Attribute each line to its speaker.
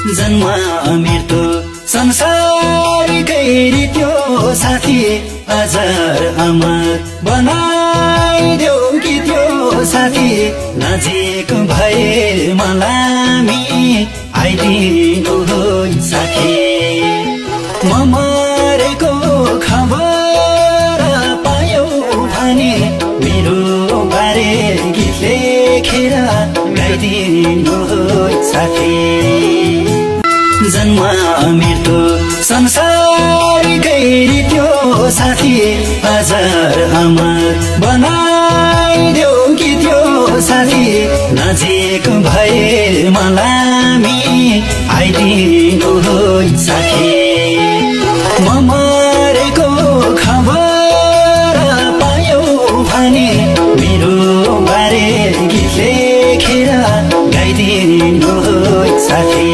Speaker 1: जन्म मृत्यु संसारकै रित्यो साथी अजर अमर बनाइदेऊ कि त्यो साथी नजिक भए मलामी आइदिनु साथी म मरेको खबर पायौ भने मेरो बारे गीत लेखेर गाइदिनु साथी जन्म मृत्यु संसारकै रित्यो साथी अजर अमर बनाइदेऊ कि त्यो साथी नजिक भए मलामी आइदिनु साथी म मरेको खबर पायौ भने मेरो बारे गीत लेखेर गाइदिनु साथी